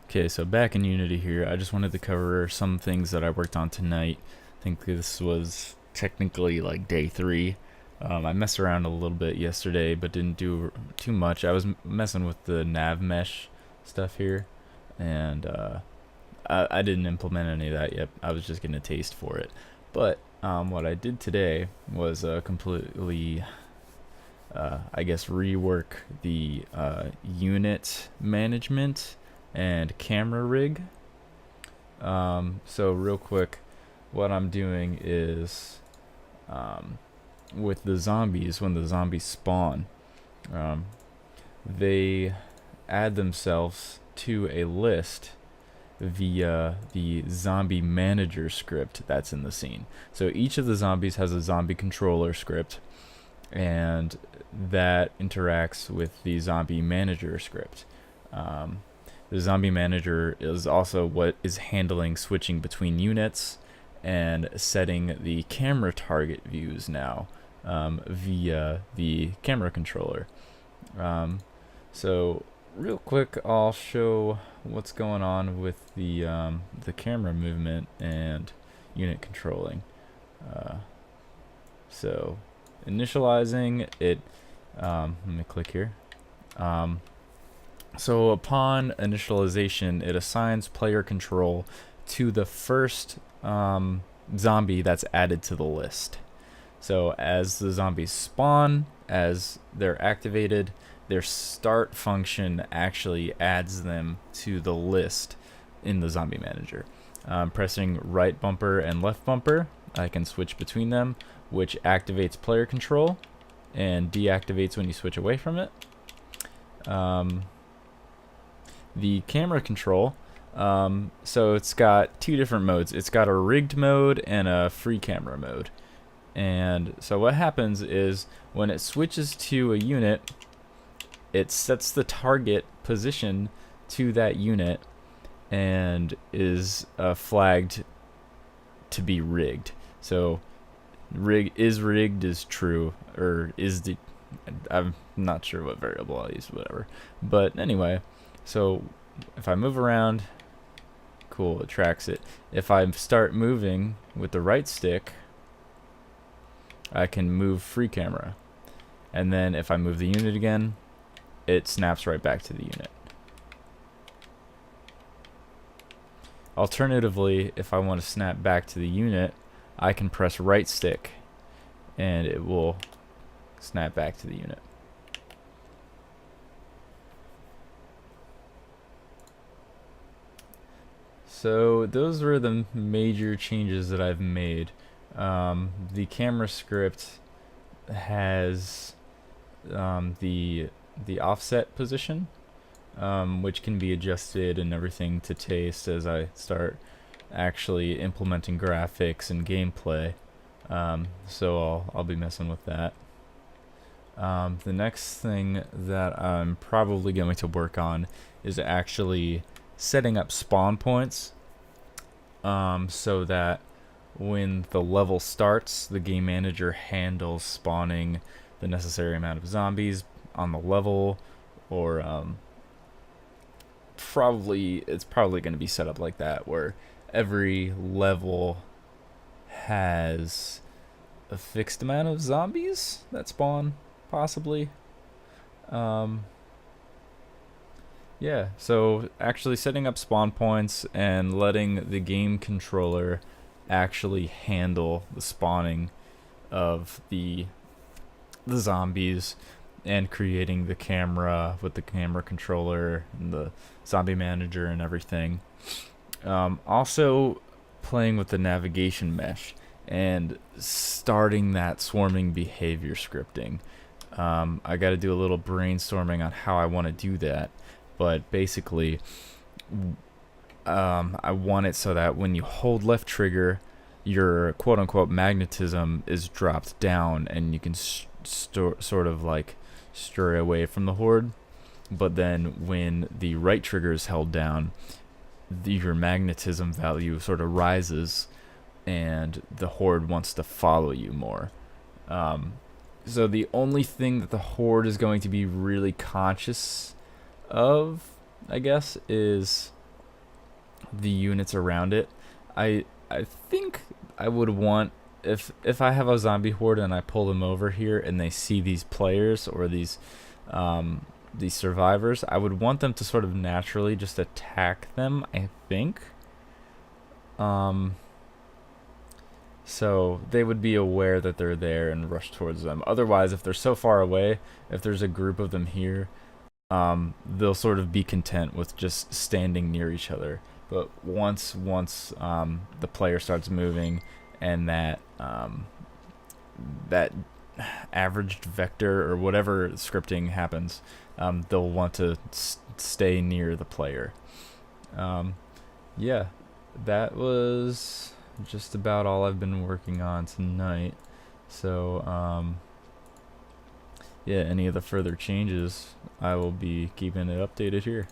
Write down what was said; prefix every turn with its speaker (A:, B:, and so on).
A: Okay, so back in Unity here, I just wanted to cover some things that I worked on tonight. I think this was technically like day 3. I messed around a little bit yesterday, but didn't do too much. I was messing with the nav mesh stuff here, and I didn't implement any of that yet. I was just getting a taste for it. But what I did today was completely, I guess, rework the unit management and camera rig. So real quick, what I'm doing is with the zombies, when the zombies spawn, um, they add themselves to a list via the zombie manager script that's in the scene. So each of the zombies has a zombie controller script, and that interacts with the zombie manager script. The zombie manager is also what is handling switching between units and setting the camera target views now via the camera controller. So real quick, I'll show what's going on with the camera movement and unit controlling. So initializing it. Let me click here. So upon initialization, it assigns player control to the first zombie that's added to the list. So as the zombies spawn, as they're activated, their start function actually adds them to the list in the zombie manager. Pressing right bumper and left bumper, I can switch between them, which activates player control and deactivates when you switch away from it. The camera control, so it's got two different modes. It's got a rigged mode and a free camera mode. And so what happens is when it switches to a unit, it sets the target position to that unit and is flagged to be rigged. So rigged is true, or is the, I'm not sure what variable I'll use, whatever. But anyway, so if I move around, cool, it tracks it. If I start moving with the right stick, I can move free camera. And then if I move the unit again, it snaps right back to the unit. Alternatively, if I want to snap back to the unit, I can press right stick and it will snap back to the unit. So those were the major changes that I've made. The camera script has the offset position, which can be adjusted and everything to taste as I start actually implementing graphics and gameplay. So I'll be messing with that. The next thing that I'm probably going to work on is actually setting up spawn points, so that when the level starts, the game manager handles spawning the necessary amount of zombies on the level, or it's probably going to be set up like that, where every level has a fixed amount of zombies that spawn, possibly. Yeah, so actually setting up spawn points and letting the game controller actually handle the spawning of the zombies, and creating the camera with the camera controller and the zombie manager and everything. Also playing with the navigation mesh and starting that swarming behavior scripting. I got to do a little brainstorming on how I want to do that, but basically I want it so that when you hold left trigger, your quote-unquote magnetism is dropped down and you can sort of like stray away from the horde. But then when the right trigger is held down, your magnetism value sort of rises and the horde wants to follow you more. So the only thing that the horde is going to be really conscious of, I guess, is the units around it. I think I would want, if I have a zombie horde and I pull them over here and they see these players or these survivors, I would want them to sort of naturally just attack them, I think. Um, so they would be aware that they're there and rush towards them. Otherwise, if they're so far away, if there's a group of them here, they'll sort of be content with just standing near each other. But once the player starts moving and that averaged vector or whatever scripting happens, they'll want to stay near the player. Um, yeah, that was just about all I've been working on tonight. So, yeah, any of the further changes, I will be keeping it updated here.